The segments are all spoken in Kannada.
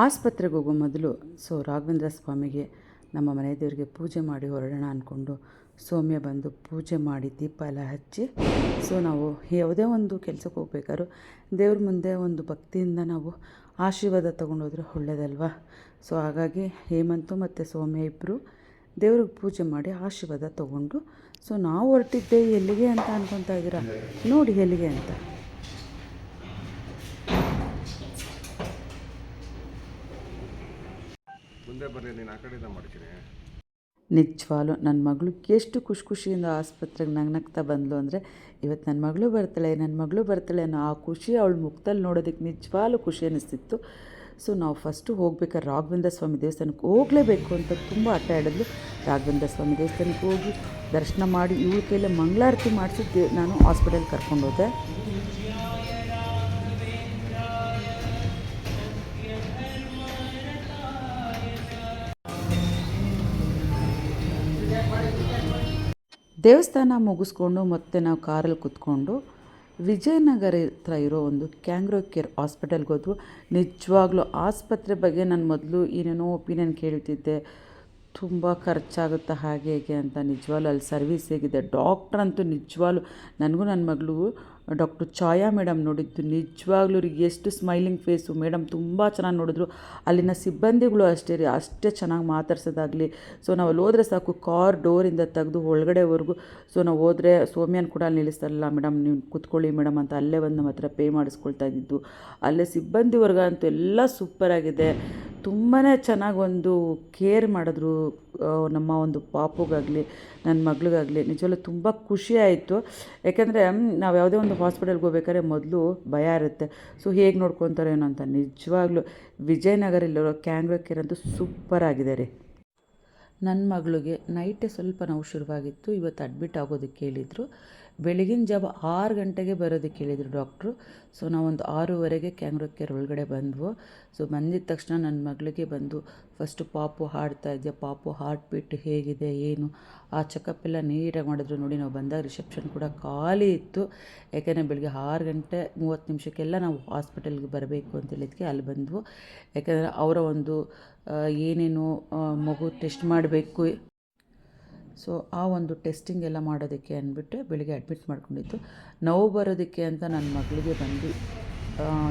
ಆಸ್ಪತ್ರೆಗೆ ಹೋಗೋ ಮೊದಲು ರಾಘವೇಂದ್ರ ಸ್ವಾಮಿಗೆ ನಮ್ಮ ಮನೆ ದೇವರಿಗೆ ಪೂಜೆ ಮಾಡಿ ಹೊರಡೋಣ ಅಂದ್ಕೊಂಡು ಸೌಮ್ಯ ಬಂದು ಪೂಜೆ ಮಾಡಿ ದೀಪ ಎಲ್ಲ ಹಚ್ಚಿ ನಾವು ಯಾವುದೇ ಒಂದು ಕೆಲಸಕ್ಕೆ ಹೋಗ್ಬೇಕಾದ್ರೂ ದೇವ್ರ ಮುಂದೆ ಒಂದು ಭಕ್ತಿಯಿಂದ ನಾವು ಆಶೀರ್ವಾದ ತೊಗೊಂಡೋದ್ರೆ ಒಳ್ಳೆಯದಲ್ವ. ಹಾಗಾಗಿ ಹೇಮಂತು ಮತ್ತು ಸೌಮ್ಯ ಇಬ್ಬರು ದೇವ್ರಿಗೆ ಪೂಜೆ ಮಾಡಿ ಆಶೀರ್ವಾದ ತೊಗೊಂಡು ನಾವು ಹೊರಟಿದ್ದೆ ಎಲ್ಲಿಗೆ ಅಂತ ಅನ್ಕೊತಾ ಇದ್ದೀರಾ, ನೋಡಿ ಎಲ್ಲಿಗೆ ಅಂತ. ನಿಜವಾಗ್ಲೂ ನನ್ನ ಮಗಳು ಎಷ್ಟು ಖುಷಿಯಿಂದ ಆಸ್ಪತ್ರೆಗೆ ನಗ್ನಗ್ತಾ ಬಂದಳು ಅಂದರೆ, ಇವತ್ತು ನನ್ನ ಮಗಳು ಬರ್ತಾಳೆ ಅನ್ನೋ ಆ ಖುಷಿ ಅವಳ ಮುಖದಲ್ಲಿ ನೋಡೋದಕ್ಕೆ ನಿಜವಾಗ್ಲೂ ಖುಷಿ ಅನ್ನಿಸ್ತಿತ್ತು. ನಾವು ಫಸ್ಟು ಹೋಗ್ಬೇಕಾದ್ರೆ ರಾಘವೇಂದ್ರ ಸ್ವಾಮಿ ದೇವಸ್ಥಾನಕ್ಕೆ ಹೋಗಲೇಬೇಕು ಅಂತ ತುಂಬ ಆಟ ಆಡಿದ್ಲು. ರಾಘವೇಂದ್ರ ಸ್ವಾಮಿ ದೇವಸ್ಥಾನಕ್ಕೆ ಹೋಗಿ ದರ್ಶನ ಮಾಡಿ ಇವಳ ಕೈಲೇ ಮಂಗಳಾರತಿ ಮಾಡಿಸಿದ್ದು ನಾನು ಹಾಸ್ಪಿಟಲ್ಗೆ ಕರ್ಕೊಂಡೋದೆ. ದೇವಸ್ಥಾನ ಮುಗಿಸ್ಕೊಂಡು ಮತ್ತೆ ನಾವು ಕಾರಲ್ಲಿ ಕೂತ್ಕೊಂಡು ವಿಜಯನಗರ ಹತ್ರ ಇರೋ ಒಂದು ಕ್ಯಾಂಗ್ರೋ ಕೇರ್ ಹಾಸ್ಪಿಟಲ್ಗೆ ಹೋದ್ವು. ನಿಜವಾಗ್ಲೂ ಆಸ್ಪತ್ರೆ ಬಗ್ಗೆ ನಾನು ಮೊದಲು ಏನೇನೋ ಒಪಿನಿಯನ್ ಕೇಳ್ತಿದ್ದೆ, ತುಂಬ ಖರ್ಚಾಗುತ್ತೆ ಹಾಗೆ ಹೇಗೆ ಅಂತ. ನಿಜವಾಗ್ಲೂ ಅಲ್ಲಿ ಸರ್ವಿಸ್ ಹೇಗಿದೆ, ಡಾಕ್ಟ್ರ್ ಅಂತೂ ನಿಜವಾಗ್ಲೂ ನನಗೂ ನನ್ನ ಮಗಳು ಡಾಕ್ಟ್ರು ಛಾಯಾ ಮೇಡಮ್ ನೋಡಿದ್ದು ನಿಜವಾಗ್ಲೂ ಎಷ್ಟು ಸ್ಮೈಲಿಂಗ್ ಫೇಸು. ಮೇಡಮ್ ತುಂಬ ಚೆನ್ನಾಗಿ ನೋಡಿದ್ರು. ಅಲ್ಲಿನ ಸಿಬ್ಬಂದಿಗಳು ಅಷ್ಟೇ ಚೆನ್ನಾಗಿ ಮಾತಾಡ್ಸೋದಾಗಲಿ. ನಾವು ಅಲ್ಲಿ ಹೋದರೆ ಸಾಕು, ಕಾರ್ ಡೋರಿಂದ ತೆಗೆದು ಒಳಗಡೆವರೆಗೂ ನಾವು ಹೋದರೆ ಸೌಮ್ಯನ ಕೂಡ ಅಲ್ಲಿ ನಿಲ್ಲಿಸ್ತಾರಲ್ಲ, ಮೇಡಮ್ ನೀವು ಕೂತ್ಕೊಳ್ಳಿ ಮೇಡಮ್ ಅಂತ ಅಲ್ಲೇ ಬಂದು ನಮ್ಮ ಹತ್ರ ಪೇ ಮಾಡಿಸ್ಕೊಳ್ತಾ ಇದ್ದಿದ್ದು. ಅಲ್ಲೇ ಸಿಬ್ಬಂದಿ ವರ್ಗ ಅಂತೂ ಎಲ್ಲ ಸೂಪರಾಗಿದೆ. ತುಂಬಾ ಚೆನ್ನಾಗಿ ಒಂದು ಕೇರ್ ಮಾಡಿದ್ರು ನಮ್ಮ ಒಂದು ಪಾಪುಗಾಗಲಿ ನನ್ನ ಮಗಳಿಗಾಗಲಿ. ನಿಜವಲ್ಲೂ ತುಂಬ ಖುಷಿ ಆಯಿತು. ಯಾಕೆಂದರೆ ನಾವು ಯಾವುದೇ ಒಂದು ಹಾಸ್ಪಿಟಲ್ಗೆ ಹೋಗ್ಬೇಕಾದ್ರೆ ಮೊದಲು ಭಯ ಇರುತ್ತೆ, ಹೇಗೆ ನೋಡ್ಕೊತಾರೆ ಏನೋ ಅಂತ. ನಿಜವಾಗ್ಲೂ ವಿಜಯನಗರಲ್ಲಿರೋ ಕ್ಯಾಂಗ್ರೋ ಕೇರ್ ಅಂತೂ ಸೂಪರಾಗಿದೆ ರೀ. ನನ್ನ ಮಗಳಿಗೆ ನೈಟೇ ಸ್ವಲ್ಪ ನೋವು ಶುರುವಾಗಿತ್ತು. ಇವತ್ತು ಅಡ್ಮಿಟ್ ಆಗೋದಕ್ಕೆ ಹೇಳಿದರು. ಬೆಳಗಿನ ಜಾವ 6 ಗಂಟೆಗೆ ಬರೋದಕ್ಕೆ ಹೇಳಿದರು ಡಾಕ್ಟ್ರು. ನಾವೊಂದು 6:15ಗೆ ಕ್ಯಾಂಗ್ರೋ ಕೇರ್ ಒಳಗಡೆ ಬಂದ್ವು. ಬಂದಿದ ತಕ್ಷಣ ನನ್ನ ಮಗಳಿಗೆ ಬಂದು ಫಸ್ಟು ಪಾಪು ಹಾಡ್ತಾ ಇದೆಯಾ, ಪಾಪು ಹಾರ್ಟ್ ಬೀಟ್ ಹೇಗಿದೆ ಏನು, ಆ ಚೆಕಪ್ ಎಲ್ಲ ನೀಟಾಗಿ ಮಾಡಿದ್ರು. ನೋಡಿ, ನಾವು ಬಂದಾಗ ರಿಸೆಪ್ಷನ್ ಕೂಡ ಖಾಲಿ ಇತ್ತು. ಯಾಕೆಂದರೆ ಬೆಳಗ್ಗೆ 6:30 ನಾವು ಹಾಸ್ಪಿಟಲ್ಗೆ ಬರಬೇಕು ಅಂತ ಹೇಳಿದ್ಕೆ ಅಲ್ಲಿ ಬಂದ್ವು. ಯಾಕೆಂದರೆ ಅವರ ಒಂದು ಏನೇನು ಮಗು ಟೆಸ್ಟ್ ಮಾಡಬೇಕು, ಆ ಒಂದು ಟೆಸ್ಟಿಂಗ್ ಎಲ್ಲ ಮಾಡೋದಕ್ಕೆ ಅಂದ್ಬಿಟ್ಟು ಬೆಳಿಗ್ಗೆ ಅಡ್ಮಿಟ್ ಮಾಡ್ಕೊಂಡಿದ್ದು. ನೋವು ಬರೋದಕ್ಕೆ ಅಂತ ನನ್ನ ಮಗಳಿಗೆ ಬಂದು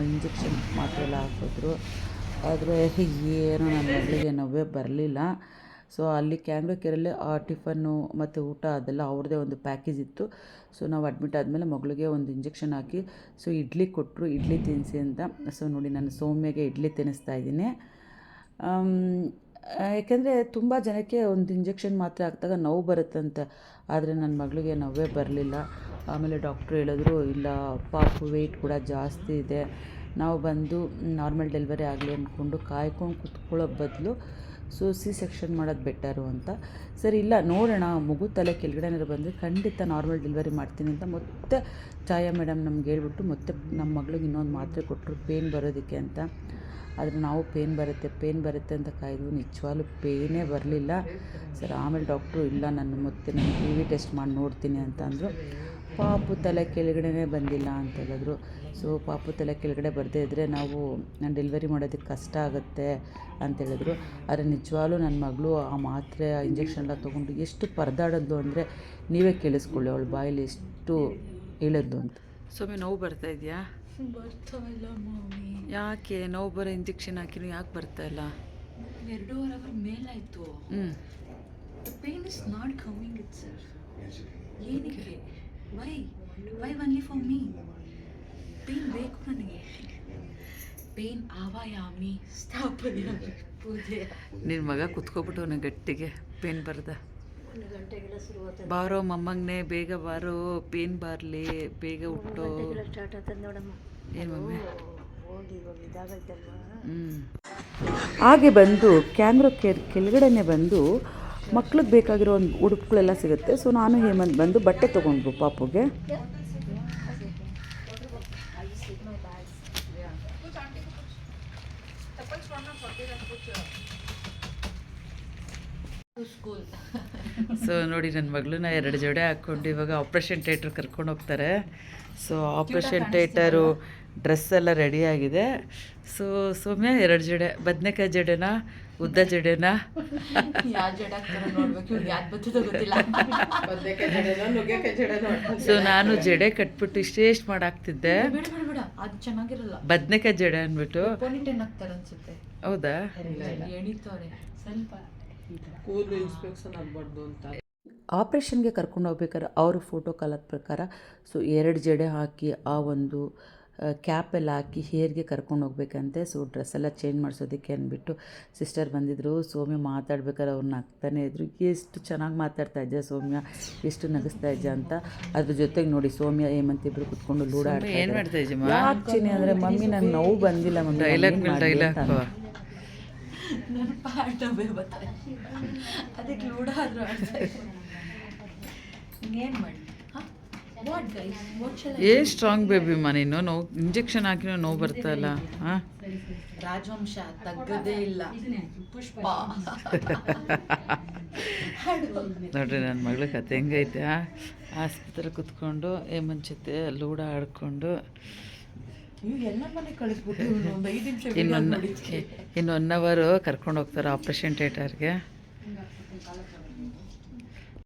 ಇಂಜೆಕ್ಷನ್ ಮಾತ್ರೆ ಎಲ್ಲ ಹಾಕಿದ್ರು. ಆದರೆ ಏನೋ ನನ್ನ ಮಗಳಿಗೆ ನೋವೇ ಬರಲಿಲ್ಲ. ಅಲ್ಲಿ ಕ್ಯಾಂಗ್ರೋ ಕೇರಲ್ಲಿ ಆ ಟಿಫನ್ನು ಮತ್ತು ಊಟ ಅದೆಲ್ಲ ಅವ್ರದ್ದೇ ಒಂದು ಪ್ಯಾಕೇಜ್ ಇತ್ತು. ನಾವು ಅಡ್ಮಿಟ್ ಆದಮೇಲೆ ಮಗಳಿಗೆ ಒಂದು ಇಂಜೆಕ್ಷನ್ ಹಾಕಿ ಇಡ್ಲಿ ಕೊಟ್ಟರು, ಇಡ್ಲಿ ತಿನ್ನಿಸಿ ಅಂತ. ನೋಡಿ, ನಾನು ಸೌಮ್ಯಗೆ ಇಡ್ಲಿ ತಿನ್ನಿಸ್ತಾ ಇದ್ದೀನಿ. ಯಾಕೆಂದರೆ ತುಂಬ ಜನಕ್ಕೆ ಒಂದು ಇಂಜೆಕ್ಷನ್ ಮಾತ್ರೆ ಹಾಕಿದಾಗ ನೋವು ಬರುತ್ತಂತೆ, ಆದರೆ ನನ್ನ ಮಗಳಿಗೆ ನೋವೇ ಬರಲಿಲ್ಲ. ಆಮೇಲೆ ಡಾಕ್ಟ್ರು ಹೇಳಿದ್ರು, ಇಲ್ಲ ಪಾಪು ವೆಯ್ಟ್ ಕೂಡ ಜಾಸ್ತಿ ಇದೆ, ನಾವು ಬಂದು ನಾರ್ಮಲ್ ಡೆಲಿವರಿ ಆಗಲಿ ಅಂದ್ಕೊಂಡು ಕಾಯ್ಕೊಂಡು ಕುತ್ಕೊಳ್ಳೋ ಬದಲು ಸಿ ಸೆಕ್ಷನ್ ಮಾಡೋದು ಬೆಟರು ಅಂತ. ಸರಿ, ಇಲ್ಲ ನೋಡೋಣ, ಮಗು ತಲೆ ಕೆಳಗಡೆ ಬಂದರೆ ಖಂಡಿತ ನಾರ್ಮಲ್ ಡೆಲಿವರಿ ಮಾಡ್ತೀನಿ ಅಂತ ಮತ್ತೆ ಛಾಯಾ ಮೇಡಮ್ ನಮ್ಗೆ ಹೇಳ್ಬಿಟ್ಟು ಮತ್ತೆ ನಮ್ಮ ಮಗಳಿಗೆ ಇನ್ನೊಂದು ಮಾತ್ರೆ ಕೊಟ್ಟರು ಪೇನ್ ಬರೋದಕ್ಕೆ ಅಂತ. ಆದರೆ ನಾವು ಪೇನ್ ಬರುತ್ತೆ ಅಂತ ಕಾಯ್ದು ನಿಜವಾಗ್ಲೂ ಪೇನೇ ಬರಲಿಲ್ಲ. ಆಮೇಲೆ ಡಾಕ್ಟ್ರು, ಇಲ್ಲ ನಾನು ಟಿ ವಿ ಟೆಸ್ಟ್ ಮಾಡಿ ನೋಡ್ತೀನಿ ಅಂತ ಅಂದರು. ಪಾಪು ತಲೆ ಕೆಳಗಡೆ ಬಂದಿಲ್ಲ ಅಂತ ಹೇಳಿದ್ರು. ಪಾಪು ತಲೆ ಕೆಳಗಡೆ ಬರದೇ ಇದ್ದರೆ ನಾವು ಡೆಲಿವರಿ ಮಾಡೋದಕ್ಕೆ ಕಷ್ಟ ಆಗುತ್ತೆ ಅಂತ ಹೇಳಿದ್ರು. ಆದರೆ ನಿಜವಾಗ್ಲೂ ನನ್ನ ಮಗಳು ಆ ಮಾತ್ರೆ ಆ ಇಂಜೆಕ್ಷನ್ ಎಲ್ಲ ತೊಗೊಂಡು ಎಷ್ಟು ಪರದಾಡೋದು ಅಂದರೆ ನೀವೇ ಕೇಳಿಸ್ಕೊಳ್ಳಿ, ಅವಳ ಬಾಯಲ್ಲಿ ಎಷ್ಟು ಹೇಳಿದ್ಲು ಅಂತ. ನೋವು ಬರ್ತಾ ಇದೆಯಾ? ಬರ್ತಾ ಇಲ್ಲ ಮಮ್ಮಿ. ಯಾಕೆ ನೋವು ಬರೋ ಇಂಜೆಕ್ಷನ್ ಹಾಕಿನೂ ಯಾಕೆ ಬರ್ತಾ ಇಲ್ಲ? 2.5 hour ಮೇಲಾಯಿತು. Pain is not coming itself. ಏನಕ್ಕೆ? Why only for me? Pain ಬೇಕು ನನಗೆ. ಪೇನ್ ಆವಾಯಾಮಿ ಸ್ಥಾಪಯಾಮಿ ಪೂಜೆ. ನಿನ್ನ ಮಗ ಕುತ್ಕೊಬಿಟ್ಟು ಅವನ ಗಟ್ಟಿಗೆ ಪೇನ್ ಬರ್ದ. 1 ಗಂಟೆಗೆಲ್ಲ ಶುರುವಾಗ್ತದೆ. ಬಾರೋ ಮೊಮ್ಮಗನೇ, ಬೇಗ ಬಾರೋ, ಪೇನ್ ಬಾರಲಿ, ಬೇಗ ಹುಟ್ಟೋ. ಸ್ಟಾರ್ಟ್ ಆಗ್ತದೆ ನೋಡಮ್ಮ. ಏನು ಮಮ್ಮಿ? ಹೋಗಿ ಇದಾಗೈತಲ್ವಾ. ಹಾಗೆ ಬಂದು ಕ್ಯಾಂಗ್ರೋ ಕೇರ್ ಕೆಳಗಡೆನೆ ಬಂದು ಮಕ್ಳಿಗೆ ಬೇಕಾಗಿರೋ ಒಂದು ಉಡುಪುಗಳೆಲ್ಲ ಸಿಗುತ್ತೆ. ನಾನು ಹೇಮಂತ್ ಬಂದು ಬಟ್ಟೆ ತೊಗೊಂಡ್ರು ಪಾಪುಗೆ. ನೋಡಿ, ನನ್ನ ಮಗಳನ್ನ 2 ಜೋಡೆ ಹಾಕ್ಕೊಂಡು ಇವಾಗ ಆಪ್ರೇಷನ್ ಥಿಯೇಟ್ರ್ ಕರ್ಕೊಂಡು ಹೋಗ್ತಾರೆ. ಆಪ್ರೇಷನ್ ಥಿಯೇಟರು ಡ್ರೆಸ್ ಎಲ್ಲ ರೆಡಿಯಾಗಿದೆ. ಸೊ ಸೌಮ್ಯ 2 ಜಡೆ, ಬದನೆಕಾಯಿ ಜಡೆನಾ ಉದ್ದ ಜಡೆನಾ? ಯಾವ ಜಡ ನೋಡ್ಬೇಕು, ಇವ್ರಿಗೆ ಯಾವ್ದು ಬರ್ತದೋ ಗೊತ್ತಿಲ್ಲ. ಸೊ ನಾನು ಜಡೆ ಕಟ್ಬಿಟ್ಟು ಇಷ್ಟೇಷ್ಟು ಮಾಡಾಕ್ತಿದ್ದೆ, ಬೇಡ ಬೇಡ ಬೇಡ, ಅದು ಚೆನ್ನಾಗಿರಲ್ಲ. ಬದನೆಕಾಯಿ ಜಡೆ ಅಂದ್ಬಿಟ್ಟು. ಪೋನಿಟೇನ್ ಹಾಕ್ತಾರೆ ಅನ್ಸುತ್ತೆ. ಹೌದಾ? ಎಣಿತವ್ರೆ ಸ್ವಲ್ಪ. ಕೂದಲು ಇನ್ಸ್ಪೆಕ್ಷನ್ ಆಗಬಾರ್ದು ಅಂತ. ಆಪ್ರೇಷನ್ಗೆ ಕರ್ಕೊಂಡು ಹೋಗ್ಬೇಕಾದ್ರೆ ಅವ್ರ ಫೋಟೋ ಕಲರ್ ಪ್ರಕಾರ ಸೊ 2 ಜಡೆ ಹಾಕಿ ಆ ಒಂದು ಕ್ಯಾಪೆಲ್ಲ ಹಾಕಿ ಹೇರ್ಗೆ ಕರ್ಕೊಂಡು ಹೋಗ್ಬೇಕಂತೆ. ಸೊ ಡ್ರೆಸ್ಸೆಲ್ಲ ಚೇಂಜ್ ಮಾಡಿಸೋದಕ್ಕೆ ಅಂದ್ಬಿಟ್ಟು ಸಿಸ್ಟರ್ ಬಂದಿದ್ದರು. ಸೌಮ್ಯ ಮಾತಾಡ್ಬೇಕಾದ್ರೆ ಅವ್ರು ನಗ್ತಾನೆ ಇದ್ರು. ಎಷ್ಟು ಚೆನ್ನಾಗಿ ಮಾತಾಡ್ತಾ ಇದ್ದೆ ಸೌಮ್ಯ, ಎಷ್ಟು ನಗಿಸ್ತಾ ಇದ್ದೆ ಅಂತ. ಅದ್ರ ಜೊತೆಗೆ ನೋಡಿ ಸೌಮ್ಯ ಹೇಮಂತ್ ಇಬ್ಬರು ಕುತ್ಕೊಂಡು ಲೂಡ ಯಾಕ್ಚಿನಿ ಅಂದರೆ ಮಮ್ಮಿ ನಂಗೆ ನೋವು ಬಂದಿಲ್ಲ ಮಮ್ಮಿ, ನನ್ನ ಪಾರ್ಟ್ ಬರ್ತಾರೆ, ಅದಕ್ಕೆ ಲೂಡ ಆದರೂ ಆಡ್ತಾರೆ. ಇನ್ನೇನು ಮಾಡಿ? What guys, what shall I? ಏನು ಸ್ಟ್ರಾಂಗ್ ಬೇಬಿ ಮಾ ನೀನು, ನೋವು ಇಂಜೆಕ್ಷನ್ ಹಾಕಿನೂ ನೋವು ಬರ್ತಲ್ಲ. ಹಾಂ, ರಾಜವಂಶ ತಗ್ಗದೇ ಇಲ್ಲ. ಪುಷ್ಪ ನೋಡ್ರಿ ನನ್ನ ಮಗಳ ಕತೆ ಹೆಂಗೈತೆ. ಆಸ್ಪತ್ರೆ ಕುತ್ಕೊಂಡು ಹೇಮಂತ್ ಜೊತೆ ಲೂಡ ಆಡ್ಕೊಂಡು ಎಲ್ಲ ಮನೆ ಕಳಿಸ್ಬಿಟ್ಟು ಒಂದು 5 ನಿಮಿಷ ಇನ್ನು 1 ಅವರ್ ಕರ್ಕೊಂಡು ಹೋಗ್ತಾರೆ ಆಪ್ರೇಷನ್ ಥಿಯೇಟರ್ಗೆ.